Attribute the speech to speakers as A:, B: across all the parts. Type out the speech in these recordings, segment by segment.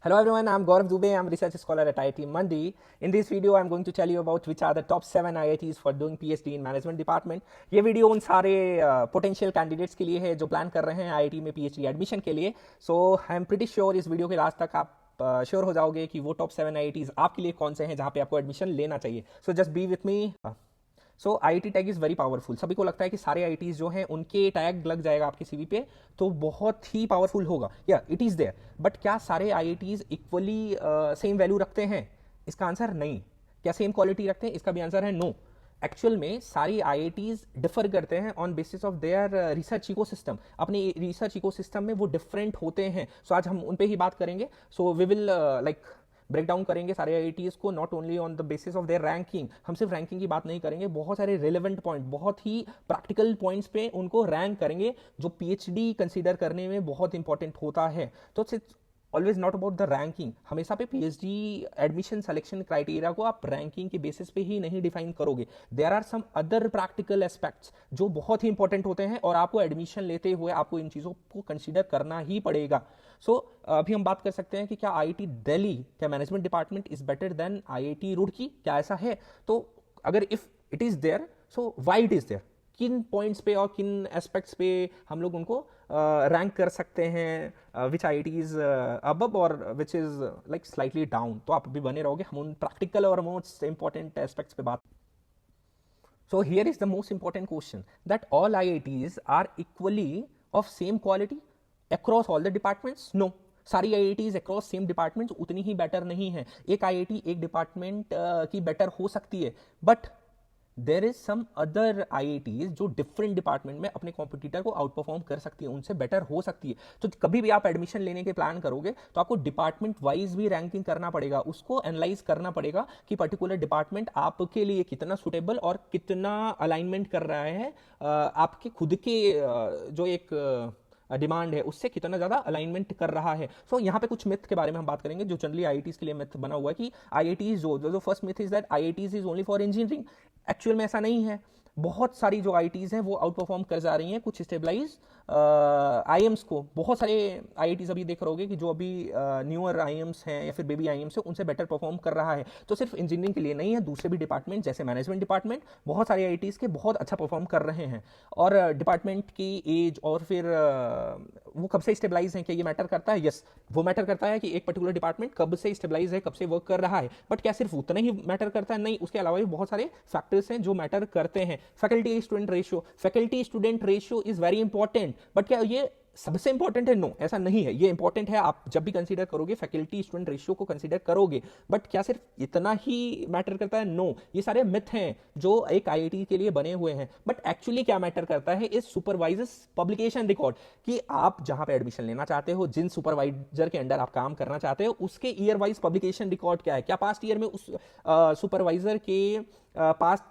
A: Hello everyone, I'm Gaurav Dubey. I'm a research scholar at IIT Mandi. In this video, I'm going to tell you about which are the top 7 IITs for doing PhD in Management Department. ये video उन सारे potential candidates के लिए है जो plan कर रहे हैं IIT में PhD एडमिशन के लिए. सो आई एम प्रीटी श्योर इस वीडियो के लास्ट तक आप श्योर हो जाओगे कि वो टॉप 7 IITs आपके लिए कौन से हैं जहाँ पे आपको एडमिशन लेना चाहिए. So just be with me. So IIT tag is very powerful. सभी को लगता है कि सारे IITs जो हैं उनके टैग लग जाएगा आपके CV पे तो बहुत ही पावरफुल होगा. या इट इज़ देयर, बट क्या सारे IITs इक्वली सेम वैल्यू रखते हैं? इसका आंसर नहीं. क्या सेम क्वालिटी रखते हैं? इसका भी आंसर है नो. एक्चुअल में सारी IITs डिफर करते हैं on basis of their research ecosystem. अपने रिसर्च इकोसिस्टम में वो डिफरेंट होते हैं. सो आज हम उन पे ही बात करेंगे. So we will break down करेंगे सारे IITs को not only on the basis of their ranking. हम सिर्फ रैंकिंग की बात नहीं करेंगे, बहुत सारे रिलेवेंट पॉइंट, बहुत ही प्रैक्टिकल पॉइंट्स पे उनको रैंक करेंगे जो PhD कंसीडर करने में बहुत इंपॉर्टेंट होता है. तो always not about the ranking. हमेशा पे PhD एडमिशन सिलेक्शन क्राइटेरिया को आप रैंकिंग के बेसिस पे ही नहीं डिफाइन करोगे. There are some other practical aspects जो बहुत ही इंपॉर्टेंट होते हैं और आपको एडमिशन लेते हुए आपको इन चीज़ों को कंसीडर करना ही पड़ेगा. सो अभी हम बात कर सकते हैं कि क्या IIT दिल्ली, क्या management department is better than IIT Roorkee? क्या ऐसा है? तो अगर if it is there, so why it is there? किन पॉइंट्स पे और किन एस्पेक्ट्स पे हम लोग उनको रैंक कर सकते हैं, विच IIT इज अबव और which is like slightly down. तो आप अभी बने रहोगे, हम उन प्रैक्टिकल और मोस्ट इंपॉर्टेंट एस्पेक्ट्स पे बात. So here is the most important question, that all IITs are equally of same quality across all the departments? No. सारी IITs across same departments उतनी ही बेटर नहीं है. एक IIT एक डिपार्टमेंट की बेटर हो सकती है, but there is some other IITs जो डिफरेंट डिपार्टमेंट में अपने कॉम्पिटिटर को आउट परफॉर्म कर सकती है, उनसे बेटर हो सकती है. तो कभी भी आप एडमिशन लेने के प्लान करोगे तो आपको डिपार्टमेंट वाइज भी रैंकिंग करना पड़ेगा, उसको एनालाइज करना पड़ेगा कि पर्टिकुलर डिपार्टमेंट आपके लिए कितना सुटेबल और कितना अलाइनमेंट कर रहा है आपके खुद के जो एक डिमांड है उससे कितना ज़्यादा अलाइनमेंट कर रहा है. सो यहाँ पे कुछ मिथ के बारे में हम बात करेंगे जो जनरली IITs के लिए मिथ बना हुआ है कि IITs जो first myth is that IITs is only for engineering. Actual में ऐसा नहीं है. बहुत सारी जो IITs हैं वो आउट परफॉर्म कर जा रही हैं कुछ स्टेबलाइज IIMs को. बहुत सारे IITs अभी देख रहोगे कि जो अभी न्यूअर IIMs हैं या फिर बेबी IIMs हैं उनसे बेटर परफॉर्म कर रहा है. तो सिर्फ इंजीनियरिंग के लिए नहीं है, दूसरे भी डिपार्टमेंट जैसे मैनेजमेंट डिपार्टमेंट बहुत सारे IITs के बहुत अच्छा परफॉर्म कर रहे हैं. और डिपार्टमेंट की एज और फिर वो कब से स्टेबलाइज है, क्या ये मैटर करता है? यस, वो मैटर करता है कि एक पर्टिकुलर डिपार्टमेंट कब से स्टेबलाइज है, कब से वर्क कर रहा है. बट क्या सिर्फ उतना ही मैटर करता है? नहीं, उसके अलावा भी बहुत सारे फैक्टर्स हैं जो मैटर करते हैं. Faculty student ratio is very important, but क्या ये सबसे इंपॉर्टेंट है? नो, ऐसा नहीं है. ये इंपॉर्टेंट है, आप जब भी कंसीडर करोगे फैकल्टी स्टूडेंट रेशियो को कंसीडर करोगे, बट क्या सिर्फ इतना ही मैटर करता है? नो. ये सारे मिथ हैं जो एक IIT के लिए बने हुए हैं. बट एक्चुअली क्या मैटर करता है इस सुपरवाइजर्स पब्लिकेशन रिकॉर्ड, कि आप जहां पे एडमिशन लेना चाहते हो, जिन सुपरवाइजर के अंडर आप काम करना चाहते हो, उसके ईयर वाइज पब्लिकेशन रिकॉर्ड क्या है. क्या पास्ट ईयर में उस सुपरवाइजर के पास्ट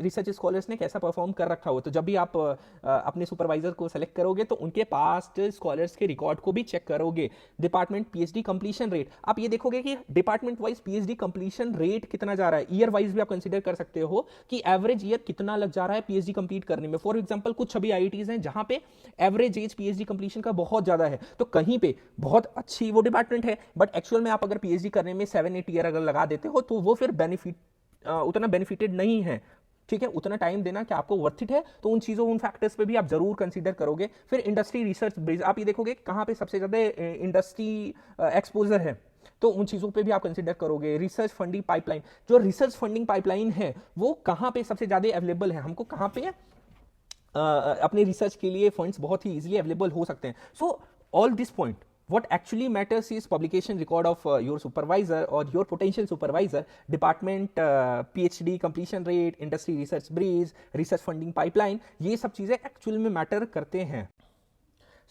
A: रिसर्च स्कॉलर्स ने कैसा परफॉर्म कर रखा हो. तो जब भी आप अपने सुपरवाइजर को सेलेक्ट करोगे तो उनके पास्ट स्कॉलर्स के रिकॉर्ड को भी चेक करोगे. डिपार्टमेंट PhD कंप्लीशन रेट, आप ये देखोगे कि department wise PhD completion rate कितना जा रहा है. ईयर वाइज भी आप कंसीडर कर सकते हो कि एवरेज ईयर कितना लग जा रहा है PhD कंप्लीट करने में. फॉर एग्जाम्पल कुछ अभी IITs हैं जहां पे एवरेज एज PhD कंप्लीशन का बहुत ज्यादा है, तो कहीं पे बहुत अच्छी वो डिपार्टमेंट है, बट एक्चुअल में आप अगर PhD करने में 7-8 ईयर अगर लगा देते हो तो वो फिर उतना बेनिफिटेड नहीं है. ठीक है, उतना टाइम देना क्या आपको वर्थ इट है? तो उन चीज़ों, उन फैक्टर्स पे भी आप जरूर कंसीडर करोगे. फिर इंडस्ट्री रिसर्च ब्रिज, आप ये देखोगे कहाँ पे सबसे ज़्यादा इंडस्ट्री एक्सपोजर है, तो उन चीज़ों पे भी आप कंसीडर करोगे. रिसर्च फंडिंग पाइपलाइन, जो रिसर्च फंडिंग पाइपलाइन है वो कहाँ पे सबसे ज़्यादा अवेलेबल है, हमको कहाँ पे अपने रिसर्च के लिए फंड्स बहुत ही ईजिली अवेलेबल हो सकते हैं. So all this point, what actually matters is publication record of your supervisor or your potential supervisor, department PhD completion rate, industry research bridge, research funding pipeline. ये सब चीज़ें actual में matter करते हैं.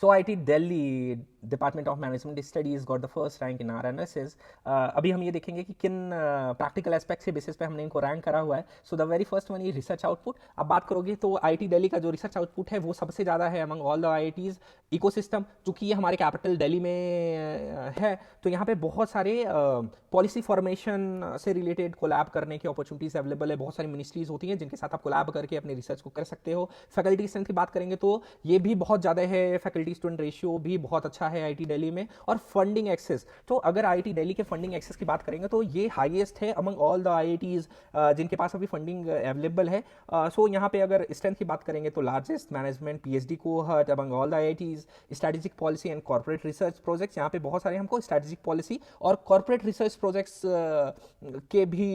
A: So IIT Delhi department of management studies got the first rank in are analysis. अभी हम ये देखेंगे कि किन प्रैक्टिकल एस्पेक्ट्स के बेसिस पे हमने इनको रैंक करा हुआ है. So the very first one ये रिसर्च आउटपुट. अब बात करोगे तो IIT दिल्ली का जो रिसर्च आउटपुट है वो सबसे ज़्यादा है among all the IITs. Ecosystem, चूंकि ये हमारे कैपिटल दिल्ली में है तो यहाँ पे बहुत सारे पॉलिसी फॉर्मेशन से रिलेटेड कोलैब करने की अपॉर्चुनिटीज अवेलेबल है. बहुत सारी मिनिस्ट्रीज होती हैं जिनके साथ आप कोलैब करके अपने रिसर्च को कर सकते हो. फैकल्टी स्ट्रेंथ की बात करेंगे तो ये भी बहुत ज़्यादा है. फैकल्टी फैकल्टी स्टूडेंट रेशियो भी बहुत अच्छा है आईआईटी दिल्ली में। और फंडिंग एक्सेस, तो अगर आईआईटी दिल्ली के फंडिंग एक्सेस की बात करेंगे तो ये हाईएस्ट है अमंग ऑल द आईआईटीज जिनके पास अभी फंडिंग अवेलेबल है। सो यहाँ पे अगर स्ट्रेंथ की बात करेंगे तो largest management PhD cohort among all the IITs, strategic policy and corporate research projects, यहाँ पे बहुत सारे हमको स्ट्रेटेजिक पॉलिसी और कॉर्पोरेट रिसर्च प्रोजेक्ट्स के भी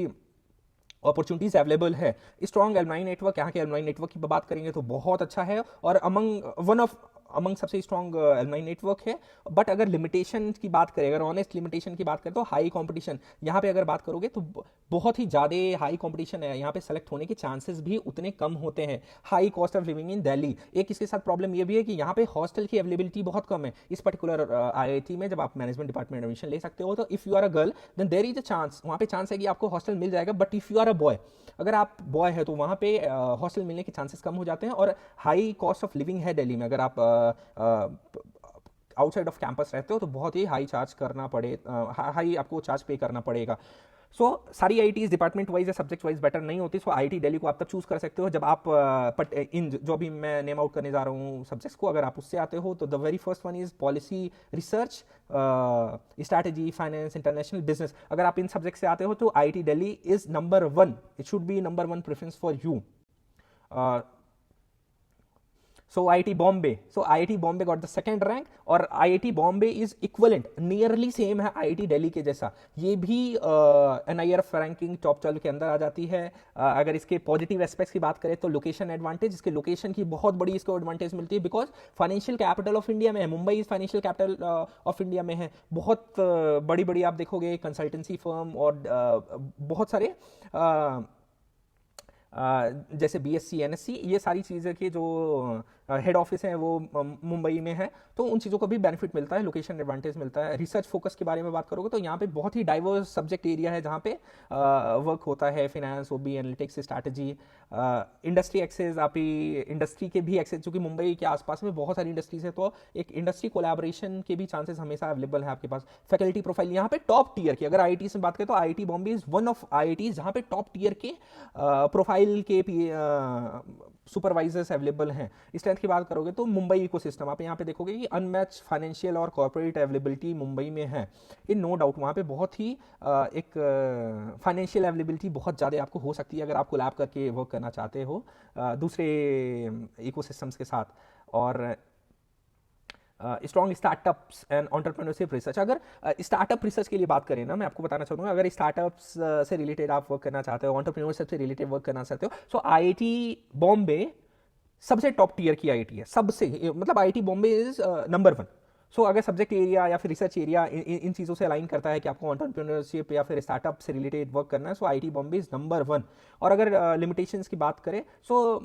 A: अपॉर्चुनिटीज अवेलेबल है। स्ट्रॉन्ग एलुमनाई नेटवर्क, यहाँ के एलुमनाई नेटवर्क की बात करेंगे तो बहुत अच्छा है और अमंग सबसे स्ट्रॉन्ग एलुमनाई नेटवर्क है। बट अगर लिमिटेशन की बात करें, अगर ऑनेस्ट लिमिटेशन की बात करें तो हाई कंपटीशन, यहाँ पे अगर बात करोगे तो बहुत ही ज़्यादा हाई कंपटीशन है, यहाँ पे सेलेक्ट होने के चांसेस भी उतने कम होते हैं। High cost of living in Delhi, एक इसके साथ प्रॉब्लम ये भी है कि यहाँ पे हॉस्टल की अवेलेबिलिटी बहुत कम है इस पर्टिकुलर आईआईटी में। जब आप मैनेजमेंट डिपार्टमेंट में एडमिशन ले सकते हो तो if you are a girl then there is a chance, वहाँ पे चांस है कि आपको हॉस्टल मिल जाएगा। But if you are a boy, अगर आप बॉय है तो वहाँ पे हॉस्टल मिलने के चांसेस कम हो जाते हैं और हाई कॉस्ट ऑफ लिविंग है दिल्ली में। अगर आप आउटसाइड ऑफ कैंपस रहते हो तो बहुत ही हाई चार्ज करना हाई आपको चार्ज पे करना पड़ेगा। सो सारी आईआईटीज डिपार्टमेंट वाइज या सब्जेक्ट वाइज बेटर नहीं होती। सो आईआईटी दिल्ली को आप तब चूज कर सकते हो जब आप इन जो भी मैं नेम आउट करने जा रहा हूँ सब्जेक्ट्स को, अगर आप उससे आते हो तो the very first one is policy research, strategy, finance, international business. अगर आप इन सब्जेक्ट से आते हो तो IIT Delhi is number 1, it should be number 1 preference for you. So IIT Bombay, IIT Bombay got the second rank और IIT Bombay is equivalent, nearly same है IIT Delhi के जैसा। ये भी NIRF रैंकिंग टॉप 12 के अंदर आ जाती है। अगर इसके पॉजिटिव एस्पेक्ट्स की बात करें तो लोकेशन एडवांटेज, इसके लोकेशन की बहुत बड़ी इसको एडवांटेज मिलती है because financial capital of India में है, Mumbai is financial capital of India में है। बहुत बड़ी बड़ी आप देखोगे कंसल्टेंसी फर्म और बहुत सारे जैसे बीएससी, एनएससी, ये सारी चीज़ें के जो हेड ऑफिस हैं वो मुंबई में है, तो उन चीज़ों को भी बेनिफिट मिलता है, लोकेशन एडवांटेज मिलता है। रिसर्च फोकस के बारे में बात करोगे तो यहाँ पे बहुत ही डाइवर्स सब्जेक्ट एरिया है जहाँ पे वर्क होता है, फिनेंस, ओबी, एनालिटिक्स, स्ट्रैटेजी, इंडस्ट्री एक्सेस, आप इंडस्ट्री के भी एक्सेस, क्योंकि मुंबई के आसपास में बहुत सारी इंडस्ट्रीज है तो एक इंडस्ट्री कोलैबोरेशन के भी चांसेस हमेशा अवेलेबल है आपके पास। फैकल्टी प्रोफाइल यहाँ पे टॉप टियर की, अगर आईआईटी से बात करें तो IIT Bombay is one of IIT जहाँ पे टॉप टियर के प्रोफाइल के सुपरवाइजर्स अवेलेबल हैं। स्ट्रेंथ की बात करोगे तो मुंबई इकोसिस्टम, आप यहाँ पे देखोगे कि अनमैच फाइनेंशियल और कॉर्पोरेट अवेलेबिलिटी मुंबई में है, इन नो डाउट। वहाँ पे बहुत ही एक फाइनेंशियल अवेलेबिलिटी बहुत ज़्यादा आपको हो सकती है अगर आप कोलैब करके वर्क करना चाहते हो दूसरे इकोसिस्टम्स के साथ। और strong startups and entrepreneurship research, अगर स्टार्टअप रिसर्च के लिए बात करें ना, मैं आपको बताना चाहूँगा, अगर स्टार्टअप्स से रिलेटेड आप वर्क करना चाहते हो, एंटरप्रेन्योरशिप से रिलेटेड वर्क करना चाहते हो, सो आईआईटी बॉम्बे सबसे टॉप टियर की आईआईटी है, सबसे, मतलब आईआईटी बॉम्बे इज नंबर 1। सो अगर सब्जेक्ट एरिया या फिर रिसर्च एरिया इन चीज़ों से अलाइन करता है कि आपको एंटरप्रेन्योरशिप या फिर स्टार्टअप से रिलेटेड वर्क करना है, so IIT Bombay is number 1। और अगर लिमिटेशंस की बात करें so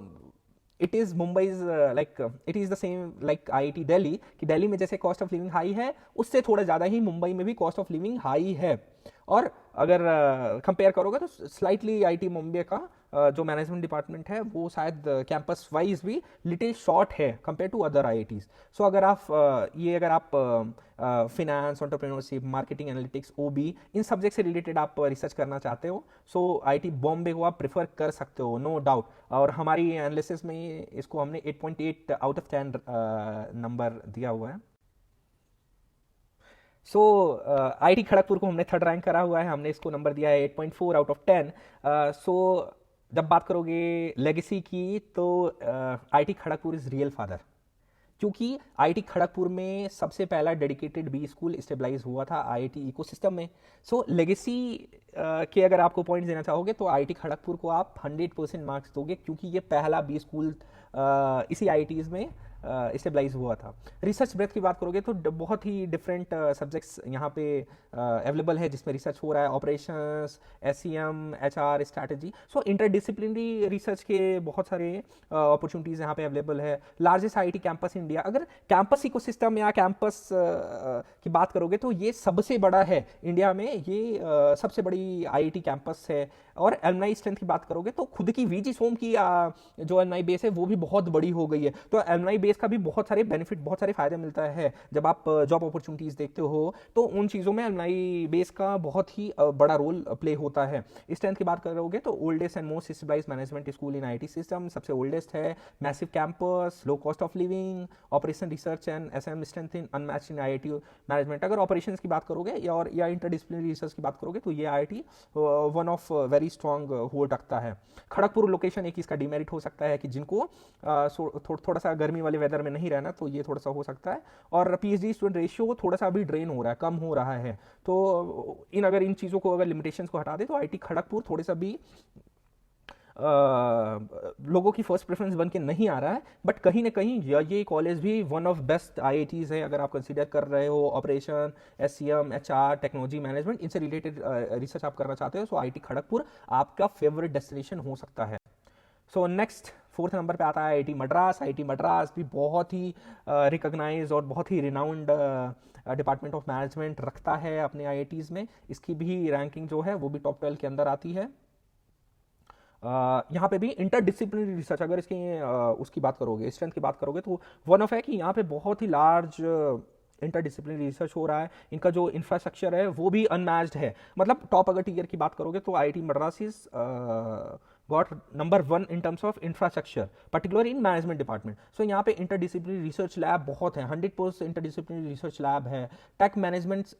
A: it is Mumbai's it is the same like IIT Delhi, कि दिल्ली में जैसे कॉस्ट ऑफ लिविंग हाई है उससे थोड़ा ज़्यादा ही मुंबई में भी कॉस्ट ऑफ लिविंग हाई है। और अगर कंपेयर करोगे तो स्लाइटली आईआईटी मुंबई का जो मैनेजमेंट डिपार्टमेंट है वो शायद कैंपस वाइज भी लिटिल शॉर्ट है कंपेयर टू अदर आईआईटीज। सो अगर आप फिनेंस, एंटरप्रेन्योरशिप, मार्केटिंग, एनालिटिक्स, ओबी, इन सब्जेक्ट से रिलेटेड आप रिसर्च करना चाहते हो सो आईआईटी बॉम्बे को आप प्रेफर कर सकते हो, नो डाउट। और हमारी एनालिसिस में इसको हमने 8.8 आउट ऑफ 10 नंबर दिया हुआ है। सो आईआईटी खड़गपुर को हमने थर्ड रैंक करा हुआ है, हमने इसको नंबर दिया है 8.4 आउट ऑफ 10। सो जब बात करोगे लेगेसी की तो IIT Kharagpur is real father, क्योंकि आईआईटी खड़गपुर में सबसे पहला डेडिकेटेड बी स्कूल स्टेबलाइज हुआ था आईआईटी इकोसिस्टम में। सो लेगेसी के अगर आपको पॉइंट देना चाहोगे तो आईआईटी खड़गपुर को आप 100% मार्क्स दोगे, क्योंकि ये पहला बी स्कूल इसी आईआईटीज़ में स्टेबलाइज हुआ था। रिसर्च ब्रेथ की बात करोगे तो बहुत ही डिफरेंट सब्जेक्ट्स यहाँ पे अवेलेबल है जिसमें रिसर्च हो रहा है, ऑपरेशंस, एसईएम, एचआर, स्ट्रैटेजी। सो इंटरडिसिप्लिनरी रिसर्च के बहुत सारे अपॉर्चुनिटीज़ यहाँ पे अवेलेबल है। लार्जेस्ट आईआईटी कैंपस इंडिया, अगर कैंपस इकोसिस्टम या कैंपस की बात करोगे तो ये सबसे बड़ा है इंडिया में, ये सबसे बड़ी आईआईटी कैंपस है। और एलुमनाई स्ट्रेंथ की बात करोगे तो खुद की वीजी सोम की जो एलुमनाई बेस है वो भी बहुत बड़ी हो गई है। तो एलुमनाई बेस का भी बहुत सारे बेनिफिट, बहुत सारे फायदे मिलता है। जब आप जॉब अपॉर्चुनिटीज देखते हो तो उन चीज़ों में एलुमनाई बेस का बहुत ही बड़ा रोल प्ले होता है। स्ट्रेंथ की बात करोगे तो oldest and most stabilised management school in IT system, सबसे ओल्डेस्ट है, massive campus, low cost of living, operation research and SM strength in unmatched in IIT management. अगर ऑपरेशन की बात करोगे या इंटरडिसिप्लिनरी रिसर्च की बात करोगे तो ये IIT one of very strong hold रखता है। खड़गपुर लोकेशन एक इसका डिमेरिट हो सकता है कि जिनको थोड़ा सा गर्मी वाले वेदर में नहीं रहना, तो ये थोड़ा सा हो सकता है। और पीएचडी स्टूडेंट रेशियो थोड़ा सा अभी ड्रेन हो रहा है, कम हो रहा है। तो अगर इन चीज़ों को, अगर लिमिटेशंस को हटा दे तो आईआईटी खड़गपुर थोड़े सा भी लोगों की फर्स्ट प्रेफरेंस बन के नहीं आ रहा है। बट कहीं ना कहीं ये कॉलेज भी वन ऑफ बेस्ट आईआईटीज है। अगर आप कंसीडर कर रहे हो operation, SCM, HR, technology management, इनसे रिलेटेड रिसर्च आप करना चाहते हो, सो आईआईटी खड़गपुर आपका फेवरेट डेस्टिनेशन हो सकता है। सो नेक्स्ट 4th नंबर पे आता है आईआईटी मद्रास। आईआईटी मद्रास भी बहुत ही रिकॉग्नाइज और बहुत ही रिनाउंड डिपार्टमेंट ऑफ मैनेजमेंट रखता है अपने आईआईटीज़ में। इसकी भी रैंकिंग जो है वो भी टॉप 12 के अंदर आती है। यहाँ पे भी इंटरडिसिप्लिनरी रिसर्च, अगर इसकी उसकी बात करोगे, स्ट्रेंथ की बात करोगे, तो वन ऑफ है कि यहाँ पे बहुत ही लार्ज इंटरडिसिप्लिनरी रिसर्च हो रहा है। इनका जो इंफ्रास्ट्रक्चर है वो भी अनमैच्ड है। मतलब टॉप अगर टीयर की बात करोगे तो IIT Madras is got number 1 in terms of infrastructure, particularly in management department. So यहाँ पे interdisciplinary research lab बहुत है, 100% interdisciplinary research lab है। टेक मैनेजमेंट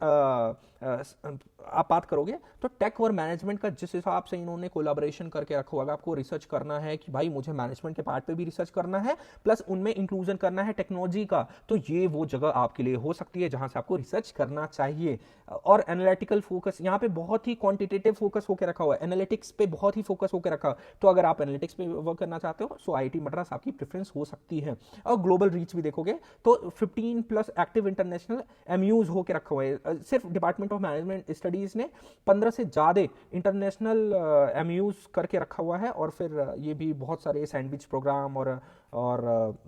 A: आप बात करोगे तो टेक और मैनेजमेंट का जिस हिसाब से इन्होंने कोलाबोरेशन करके रखा होगा, आपको रिसर्च करना है कि भाई मुझे मैनेजमेंट के पार्ट पे भी रिसर्च करना है, प्लस उनमें इंक्लूजन करना है टेक्नोलॉजी का, तो ये वो जगह आपके लिए हो सकती है जहां से आपको रिसर्च करना चाहिए। और एनालिटिकल फोकस यहाँ पे बहुत ही क्वांटिटेटिव फोकस होकर रखा हुआ है, एनालिटिक्स पे बहुत ही फोकस होकर रखा। तो अगर आप एनालिटिक्स पे वर्क करना चाहते हो सो आईआईटी मद्रास आपकी प्रेफरेंस हो सकती है। और ग्लोबल रीच भी देखोगे तो 15+ एक्टिव इंटरनेशनल एमयूज होकर रखा हुआ है। सिर्फ डिपार्टमेंट ऑफ मैनेजमेंट स्टडीज ने 15 से ज़्यादा इंटरनेशनल एमयूज करके रखा हुआ है। और फिर ये भी बहुत सारे सैंडविच प्रोग्राम और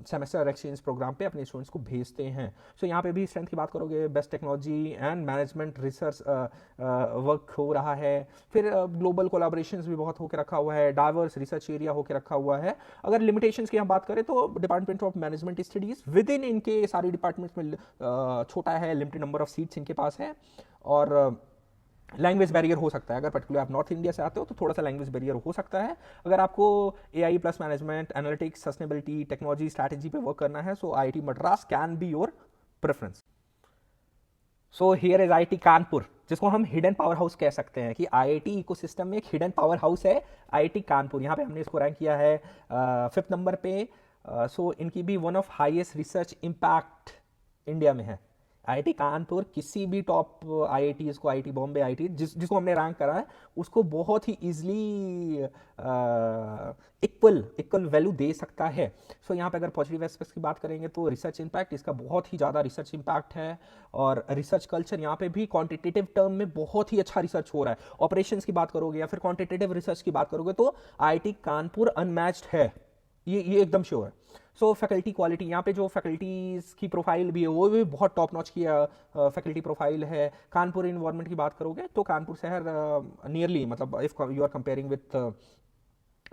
A: सेमेस्टर एक्सचेंज प्रोग्राम पे अपने स्टूडेंट्स को भेजते हैं। सो यहाँ पे भी स्ट्रेंथ की बात करोगे, best technology and management research work हो रहा है। फिर ग्लोबल कोलाबोरेशंस भी बहुत होकर रखा हुआ है, डाइवर्स रिसर्च एरिया होकर रखा हुआ है। अगर लिमिटेशंस की हम बात करें तो department of management studies with in इनके सारे डिपार्टमेंट्स में छोटा है, लिमिटेड नंबर ऑफ सीट्स इनके पास है। और लैंग्वेज बैरियर हो सकता है, अगर पर्टिकुलर आप नॉर्थ इंडिया से आते हो तो थोड़ा सा लैंग्वेज बैरियर हो सकता है। अगर आपको AI plus management, analytics, sustainability, technology, strategy पे वर्क करना है so IIT Madras can be your preference. So here is IIT Kanpur, जिसको हम हिडन पावर हाउस कह सकते हैं कि आईआईटी इकोसिस्टम में एक हिडन पावर हाउस है आईआईटी कानपुर। यहाँ पे हमने इसको रैंक किया है 5th नंबर पे। सो इनकी भी one of highest research impact India में है। आईआईटी कानपुर किसी भी टॉप आईआईटीज को, आईआईटी बॉम्बे, आईआईटी जिसको हमने रैंक करा है उसको बहुत ही इजीली इक्वल वैल्यू दे सकता है। सो यहाँ पे अगर पॉजिटिव एस्पेक्ट्स की बात करेंगे तो रिसर्च इम्पैक्ट, इसका बहुत ही ज़्यादा रिसर्च इम्पैक्ट है। और रिसर्च कल्चर यहाँ पे भी क्वांटिटेटिव टर्म में बहुत ही अच्छा रिसर्च हो रहा है। ऑपरेशंस की बात करोगे या फिर क्वांटिटेटिव रिसर्च की बात करोगे तो आईआईटी कानपुर अनमैच्ड है, ये एकदम श्योर है। सो फैकल्टी क्वालिटी, यहाँ पे जो फैकल्टीज की प्रोफाइल भी है वो भी बहुत टॉप नॉच की फैकल्टी प्रोफाइल है। कानपुर इन्वायरमेंट की बात करोगे तो कानपुर शहर नियरली, मतलब if you are comparing with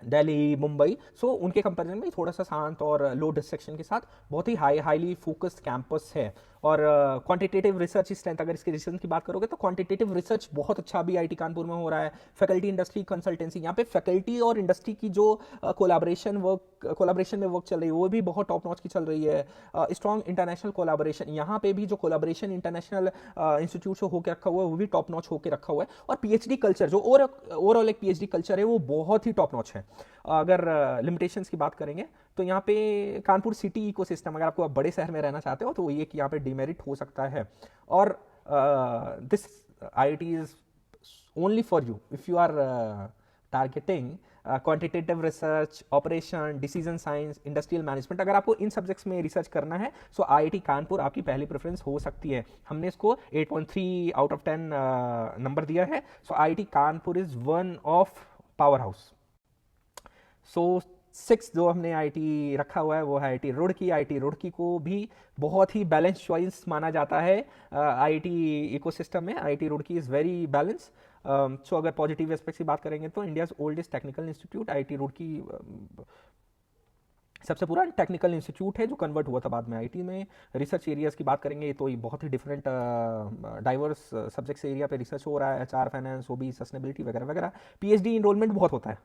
A: Delhi, Mumbai, so उनके कंपैरिजन में थोड़ा सा शांत और लो डिस्ट्रैक्शन के साथ बहुत ही हाईली फोकस्ड कैंपस है। और क्वांटिटेटिव रिसर्च स्ट्रेंथ, अगर इसके रिसर्च की बात करोगे तो क्वांटिटेटिव रिसर्च बहुत अच्छा भी आईआईटी कानपुर में हो रहा है। फैकल्टी इंडस्ट्री कंसल्टेंसी, यहाँ पे फैकल्टी और इंडस्ट्री की जो कोलाब्रेशन में वर्क चल रही है वो भी बहुत टॉप नॉच की चल रही है। स्ट्रॉन्ग इंटरनेशनल कोलाब्रेशन, यहाँ पे भी जो कोलाब्रेशन इंटरनेशनल इंस्टीट्यूट से होकर रखा हुआ है वो भी टॉप नॉच होकर रखा हुआ है। और पीएचडी कल्चर, जो ओवरऑल एक पीएचडी कल्चर है वो बहुत ही टॉप नॉच है। अगर लिमिटेशंस की बात करेंगे तो यहाँ पे कानपुर सिटी इकोसिस्टम, अगर आपको बड़े शहर में रहना चाहते हो तो ये कि यहाँ पे डिमेरिट हो सकता है। और this IIT is only for you if you are targeting quantitative research, operation, decision science, industrial management. अगर आपको इन सब्जेक्ट्स में रिसर्च करना है सो आईआईटी कानपुर आपकी पहली प्रेफरेंस हो सकती है। हमने इसको 8.3 आउट ऑफ 10 नंबर दिया है। So IIT Kanpur is one of power house. So 6 जो हमने आईआईटी रखा हुआ है वो है आईआईटी रुड़की। आईआईटी रुड़की को भी बहुत ही बैलेंस चॉइस माना जाता है आईआईटी इकोसिस्टम में। IIT Roorkee is very balance. So अगर पॉजिटिव एस्पेक्ट्स की बात करेंगे तो India's oldest technical institute IIT Roorkee सबसे पुराना टेक्निकल इंस्टीट्यूट है जो कन्वर्ट हुआ था बाद में आईटी में। रिसर्च एरियाज़ की बात करेंगे तो ये बहुत ही डिफरेंट डाइवर्स सब्जेक्ट्स एरिया पे रिसर्च हो रहा है, एचआर, फाइनेंस, ओबी, सस्टेनेबिलिटी वगैरह वगैरह। पीएचडी इनरोलमेंट बहुत होता है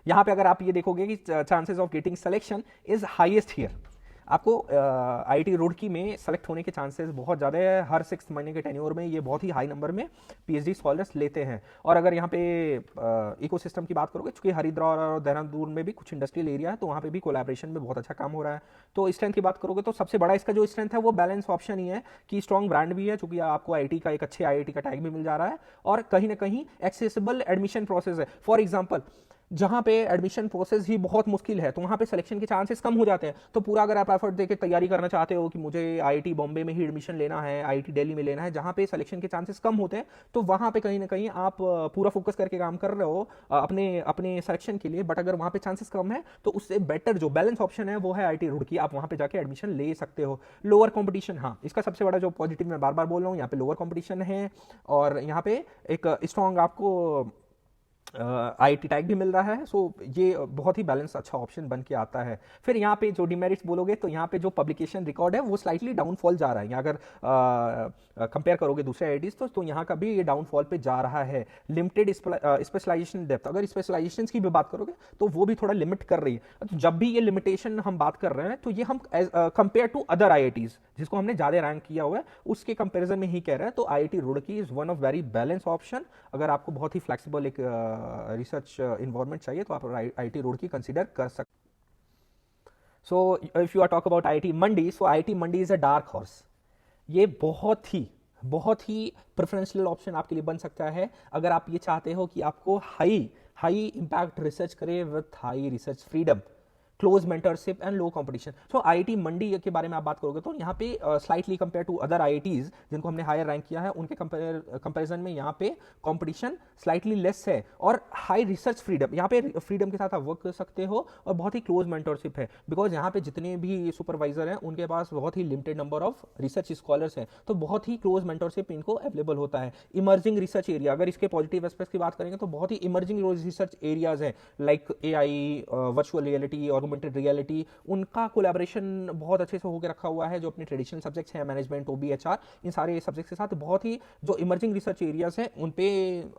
A: यहाँ पे। अगर आप ये देखोगे कि chances of getting selection is highest here, आपको आईआईटी रुड़की में सेलेक्ट होने के चांसेस बहुत ज़्यादा है। हर 6 महीने के टेन्योर में ये बहुत ही हाई नंबर में पीएचडी स्कॉलर्स लेते हैं। और अगर यहाँ पे इकोसिस्टम की बात करोगे, चूंकि हरिद्वार और देहरादून में भी कुछ इंडस्ट्रियल एरिया है, तो वहाँ पे भी कोलैबोरेशन में बहुत अच्छा काम हो रहा है। तो स्ट्रेंथ की बात करोगे तो सबसे बड़ा इसका जो स्ट्रेंथ है वो बैलेंस ऑप्शन ही है कि स्ट्रॉन्ग ब्रांड भी है, चूंकि आपको आईआईटी का एक अच्छे आईआईटी का टैग भी मिल जा रहा है, और कहीं ना कहीं एक्सेसिबल एडमिशन प्रोसेस है। फॉर एग्जाम्पल, जहां पे एडमिशन प्रोसेस ही बहुत मुश्किल है तो वहां पे सिलेक्शन के चांसेस कम हो जाते हैं। तो पूरा अगर आप एफर्ट देके तैयारी करना चाहते हो कि मुझे आईआईटी बॉम्बे में ही एडमिशन लेना है, आईआईटी दिल्ली में लेना है, जहां पे सिलेक्शन के चांसेस कम होते हैं, तो वहां पे कहीं ना कहीं आप पूरा फोकस करके काम कर रहे हो अपने अपने सिलेक्शन के लिए। बट अगर वहां पे चांसेस कम है तो उससे बेटर जो बैलेंस ऑप्शन है वो है आईआईटी रुड़की, आप वहां पे जाके एडमिशन ले सकते हो। लोअर कॉम्पिटिशन, हाँ, इसका सबसे बड़ा जो पॉजिटिव मैं बार बार बोल रहा हूँ, यहाँ पे लोअर कॉम्पिटिशन है और यहाँ पे एक स्ट्रॉन्ग आपको आईटी टैग भी मिल रहा है। सो ये बहुत ही बैलेंस अच्छा ऑप्शन बन के आता है। फिर यहाँ पे जो डिमेरिट्स बोलोगे तो यहाँ पे जो पब्लिकेशन रिकॉर्ड है वो स्लाइटली डाउनफॉल जा रहा है। यहाँ अगर कंपेयर करोगे दूसरे आईआईटीज तो यहाँ का भी ये डाउनफॉल पे जा रहा है। लिमिटेड स्पेशलाइजेशन डेप्थ, अगर स्पेशलाइजेशन की भी बात करोगे तो वो भी थोड़ा लिमिट कर रही है। तो जब भी ये लिमिटेशन हम बात कर रहे हैं तो ये हम कंपेयर टू अदर आईआईटीज जिसको हमने ज्यादा रैंक किया हुआ है उसके कंपेरिजन में ही कह रहे हैं। तो IIT Roorkee is one of very balance option. अगर आपको बहुत ही फ्लेक्सिबल एक रिसर्च इन्वायरमेंट चाहिए तो आप आईआईटी रुड़की कंसीडर कर सकते। So if you are talk about IIT Mandi, so IIT Mandi is a dark horse. ये बहुत ही प्रेफरेंशियल ऑप्शन आपके लिए बन सकता है अगर आप ये चाहते हो कि आपको हाई इंपैक्ट रिसर्च करे with high research freedom, close mentorship and low competition. So IIT Mandi के बारे में आप बात करोगे तो यहाँ पे slightly compare to other IITs जिनको हमने हायर रैंक किया है उनके कंपैरिजन में यहाँ पे कंपटीशन स्लाइटली लेस है और हाई रिसर्च फ्रीडम। यहाँ पे फ्रीडम के साथ आप वर्क कर सकते हो और बहुत ही क्लोज मेंटरशिप है, बिकॉज यहाँ पे जितने भी सुपरवाइजर हैं उनके पास बहुत ही limited number of research scholars हैं, तो बहुत ही क्लोज मेंटरशिप इनको अवेलेबल होता है। इमर्जिंग रिसर्च एरिया, अगर इसके पॉजिटिव एस्पेक्ट्स की बात करेंगे तो बहुत ही इमर्जिंग रिसर्च एरियाज हैं like AI, virtual reality, augmented reality, उनका कोलैबोरेशन बहुत अच्छे से होकर रखा हुआ है। जो अपने ट्रेडिशनल सब्जेक्ट्स हैं, मैनेजमेंट, ओबी, एचआर, इन सारे सब्जेक्ट्स के साथ बहुत ही जो इमर्जिंग रिसर्च एरियाज हैं उन पे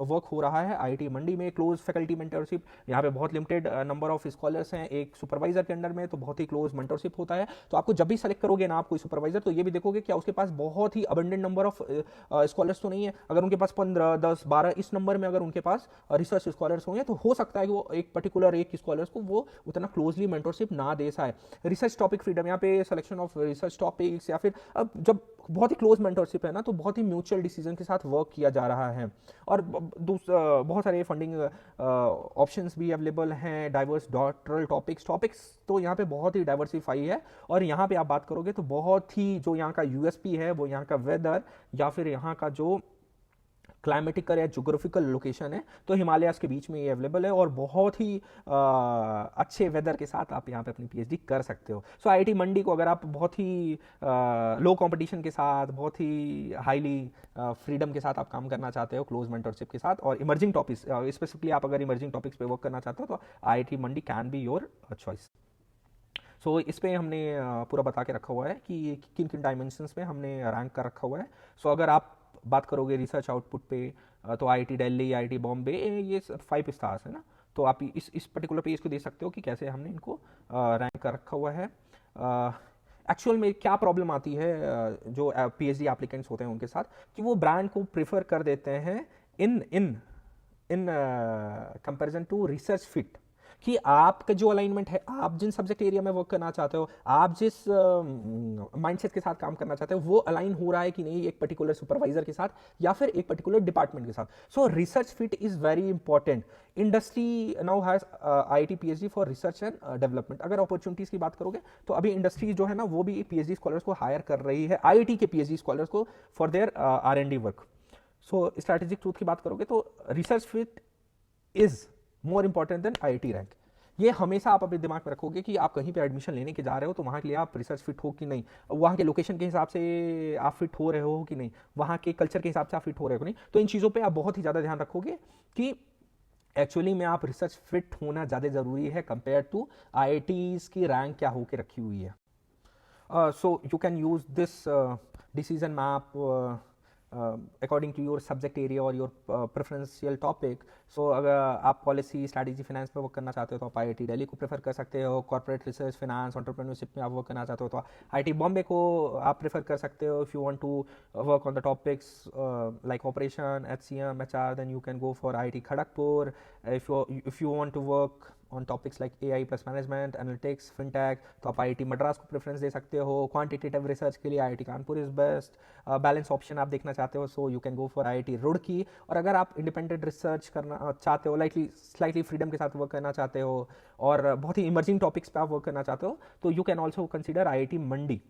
A: वर्क हो रहा है आईआईटी मंडी में। क्लोज फैकल्टी मेंटरशिप, यहाँ पे बहुत लिमिटेड नंबर ऑफ स्कॉलर्स हैं एक सुपरवाइजर के अंडर में, तो बहुत ही क्लोज मेंटरशिप होता है। तो आपको जब भी सेलेक्ट करोगे ना आप कोई सुपरवाइजर, तो ये भी देखोगे क्या उसके पास बहुत ही अबंडेंट नंबर ऑफ स्कॉलर्स तो नहीं है। अगर उनके पास 15, 10, 12 इस नंबर में अगर उनके पास रिसर्च स्कॉलर्स होंगे तो हो सकता है कि वो एक पर्टिकुलर एक स्कॉलर्स को वो उतना क्लोजली मेंटरशिप ना दे पाए। रिसर्च टॉपिक फ्रीडम, यहाँ पे सिलेक्शन ऑफ रिसर्च टॉपिक्स, या फिर अब जब बहुत ही क्लोज मेंटरशिप है ना तो बहुत ही म्यूचुअल डिसीजन के साथ वर्क किया जा रहा है। और बहुत सारे फंडिंग ऑप्शंस भी अवेलेबल हैं। डाइवर्स डॉक्टरल टॉपिक्स तो यहाँ पे बहुत ही डाइवर्सिफाई है। और यहाँ पे आप बात करोगे तो बहुत ही जो यहाँ का यूएसपी है वो यहाँ का वेदर या फिर यहाँ का जो क्लाइमेटिकल या जोग्राफिकल लोकेशन है, तो हिमालयाज के बीच में ये अवेलेबल है और बहुत ही अच्छे वेदर के साथ आप यहाँ पे अपनी पीएचडी कर सकते हो। सो आईआईटी मंडी को अगर आप बहुत ही लो कंपटीशन के साथ, बहुत ही हाईली फ्रीडम के साथ आप काम करना चाहते हो, क्लोज मेंटरशिप के साथ, और इमर्जिंग टॉपिक्स, स्पेसिफिकली आप अगर इमर्जिंग टॉपिक्स पे वर्क करना चाहते हो तो IIT Mandi can be your choice. So इस पे हमने पूरा बता के रखा हुआ है कि किन किन डायमेंशंस में हमने रैंक कर रखा हुआ है। सो अगर आप बात करोगे रिसर्च आउटपुट पे तो आईआईटी दिल्ली, आईआईटी बॉम्बे, ये 5 स्टार्स है ना, तो आप इस पर्टिकुलर पेज को देख सकते हो कि कैसे हमने इनको रैंक कर रखा हुआ है। एक्चुअल में क्या प्रॉब्लम आती है जो पीएचडी एप्लीकेंट्स होते हैं उनके साथ, कि वो ब्रांड को प्रेफर कर देते हैं in in in comparison to research fit, कि आपका जो अलाइनमेंट है, आप जिन सब्जेक्ट एरिया में वर्क करना चाहते हो, आप जिस माइंडसेट के साथ काम करना चाहते हो, वो अलाइन हो रहा है कि नहीं एक पर्टिकुलर सुपरवाइजर के साथ या फिर एक पर्टिकुलर डिपार्टमेंट के साथ। सो research fit is very important. Industry now has IIT PhD for research and development. अगर अपॉर्चुनिटीज की बात करोगे तो अभी इंडस्ट्री जो है ना वो भी पीएचडी स्कॉलर्स को हायर कर रही है, आईआईटी के पीएचडी स्कॉलर्स को, फॉर देयर R&D वर्क। सो स्ट्रैटेजिक ट्रूथ की बात करोगे तो research fit is more important than IIT rank. ये हमेशा आप अपने दिमाग में रखोगे कि आप कहीं पे एडमिशन लेने के जा रहे हो तो वहाँ के लिए आप रिसर्च फिट हो कि नहीं, वहाँ के लोकेशन के हिसाब से आप फिट हो रहे हो कि नहीं, वहाँ के कल्चर के हिसाब से आप फिट हो रहे हो कि नहीं। तो इन चीज़ों पे आप बहुत ही ज़्यादा ध्यान रखोगे कि एक्चुअली में आप रिसर्च फिट होना ज़्यादा ज़रूरी है कंपेयर टू IITs की रैंक क्या होके रखी हुई है. So you can use this decision map according to your subject area or your preferential topic. So अगर आप पॉलिसी स्ट्रैटेजी फाइनेंस में वर्क करना चाहते हो तो आप IIT दिल्ली को प्रेफर कर सकते हो. कॉर्पोरेट रिसर्च फाइनेंस एंटरप्रेन्योरशिप में आप वर्क करना चाहते हो तो IIT बॉम्बे को आप प्रेफर कर सकते हो. If you want to work on the topics like operation, HCM, HR, then you can go for IIT Kharagpur. If you want to work on topics like AI plus management, analytics, fintech, तो आप IIT Madras को preference दे सकते हो. Quantitative research के लिए IIT Kanpur is best. Balance option आप देखना चाहते हो so you can go for IIT Roorkee. और अगर आप इंडिपेंडेंट रिसर्च करना चाहते हो, स्लाइटली फ्रीडम के साथ वर्क करना चाहते हो और बहुत ही इमर्जिंग टॉपिक्स पे आप वर्क करना चाहते हो तो you can also consider IIT Mandi.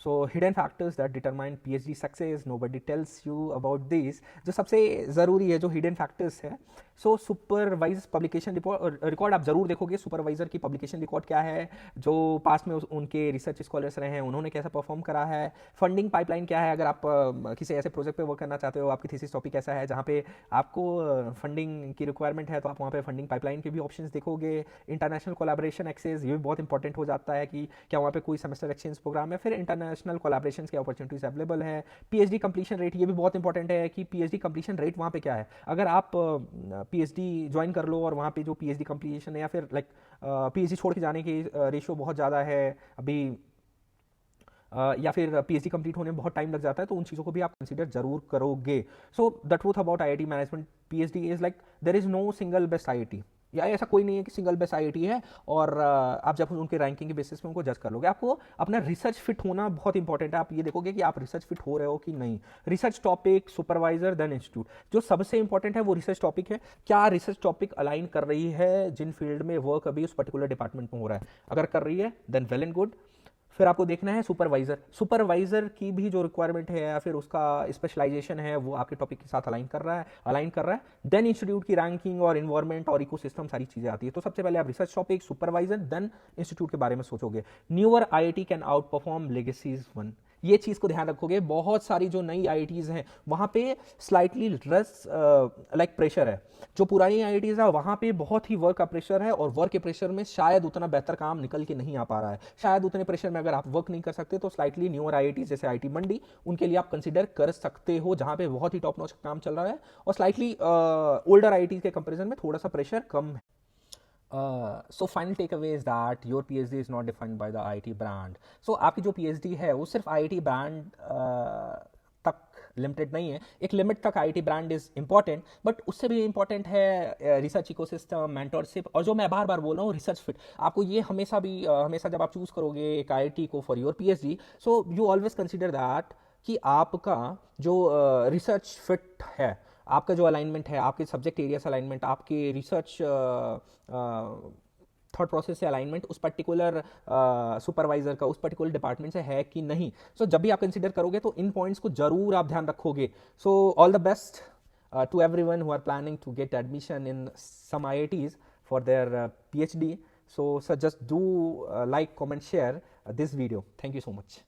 A: So hidden factors that determine PhD success, nobody tells you about these. जो सबसे ज़रूरी है जो hidden factors है, सो सुपरवाइज पब्लिकेशन रिकॉर्ड आप ज़रूर देखोगे. सुपरवाइजर की पब्लिकेशन रिकॉर्ड क्या है, जो पास्ट में उनके रिसर्च स्कॉलर्स रहे हैं उन्होंने कैसा परफॉर्म करा है. फंडिंग पाइपलाइन क्या है, अगर आप किसी ऐसे प्रोजेक्ट पे वर्क करना चाहते हो, आपकी थीसिस टॉपिक ऐसा है जहाँ पे आपको फंडिंग की रिक्वायरमेंट है तो आप वहाँ पे फंडिंग पाइपलाइन के भी ऑप्शंस देखोगे. इंटरनेशनल कोलैबोरेशन एक्सेस, ये भी बहुत इंपॉर्टेंट हो जाता है कि क्या वहाँ पे कोई सेमेस्टर एक्सचेंज प्रोग्राम है. फिर इंटरनेशनल कोलैबोरेशन की अपॉर्चुनिटीज अवेलेबल है. PhD कंप्लीशन रेट, ये भी बहुत इंपॉर्टेंट है कि PhD कंप्लीशन रेट वहाँ पे क्या है. अगर आप PhD ज्वाइन कर लो और वहाँ पे जो PhD कंप्लीशन है या फिर PhD छोड़ के जाने की रेशियो बहुत ज़्यादा है अभी, या फिर PhD कंप्लीट होने में बहुत टाइम लग जाता है, तो उन चीज़ों को भी आप कंसीडर जरूर करोगे. So the truth about IIT मैनेजमेंट PhD is like there is no single best IIT, या ऐसा कोई नहीं है कि सिंगल बेस्ट IIT है और आप जब उनके रैंकिंग के बेसिस पे उनको जज कर लोगे. आपको अपना रिसर्च फिट होना बहुत इंपॉर्टेंट है. आप ये देखोगे कि आप रिसर्च फिट हो रहे हो कि नहीं. Research topic, supervisor, then institute. जो सबसे इंपॉर्टेंट है वो रिसर्च टॉपिक है. क्या रिसर्च टॉपिक अलाइन कर रही है जिन फील्ड में वर्क अभी उस पर्टिकुलर डिपार्टमेंट में हो रहा है. अगर कर रही है देन वेल एंड गुड. फिर आपको देखना है सुपरवाइजर की भी जो रिक्वायरमेंट है या फिर उसका स्पेशलाइजेशन है वो आपके टॉपिक के साथ अलाइन कर रहा है. देन इंस्टीट्यूट की रैंकिंग और इन्वायरमेंट और इकोसिस्टम सारी चीजें आती है. तो सबसे पहले आप research topic, supervisor, then institute के बारे में सोचोगे. Newer IIT can outperform legacies one. ये चीज को ध्यान रखोगे. बहुत सारी जो नई IITs हैं वहां पे स्लाइटली लेस लाइक प्रेशर है. जो पुरानी IITs है वहां पे बहुत ही वर्क का प्रेशर है और वर्क के प्रेशर में शायद उतना बेहतर काम निकल के नहीं आ पा रहा है. शायद उतने प्रेशर में अगर आप वर्क नहीं कर सकते तो स्लाइटली न्यूअर IITs जैसे IIT मंडी, उनके लिए आप कंसिडर कर सकते हो जहां पे बहुत ही टॉप नॉच काम चल रहा है और स्लाइटली ओल्डर IITs के कंपेरिजन में थोड़ा सा प्रेशर कम है. So final takeaway is that your PhD is not defined by the IIT brand. So आपकी जो PhD है वो सिर्फ IIT brand तक लिमिटेड नहीं है. एक लिमिट तक IIT brand is important, but उससे भी इम्पोर्टेंट है रिसर्च इकोसिस्टम, मेंटरशिप और जो मैं बार बार बोल रहा हूँ रिसर्च फिट. आपको ये हमेशा जब आप चूज करोगे एक IIT को for your PhD, so you always consider that कि आपका जो रिसर्च फिट है, आपका जो अलाइनमेंट है, आपके सब्जेक्ट एरिया से अलाइनमेंट, आपके रिसर्च थॉट प्रोसेस से अलाइनमेंट उस पर्टिकुलर सुपरवाइजर का, उस पर्टिकुलर डिपार्टमेंट से है कि नहीं. सो जब भी आप कंसिडर करोगे तो इन पॉइंट्स को जरूर आप ध्यान रखोगे. So all the best to everyone who are planning to get admission in some IITs for their PhD. So just do like, comment, share this video. Thank you so much.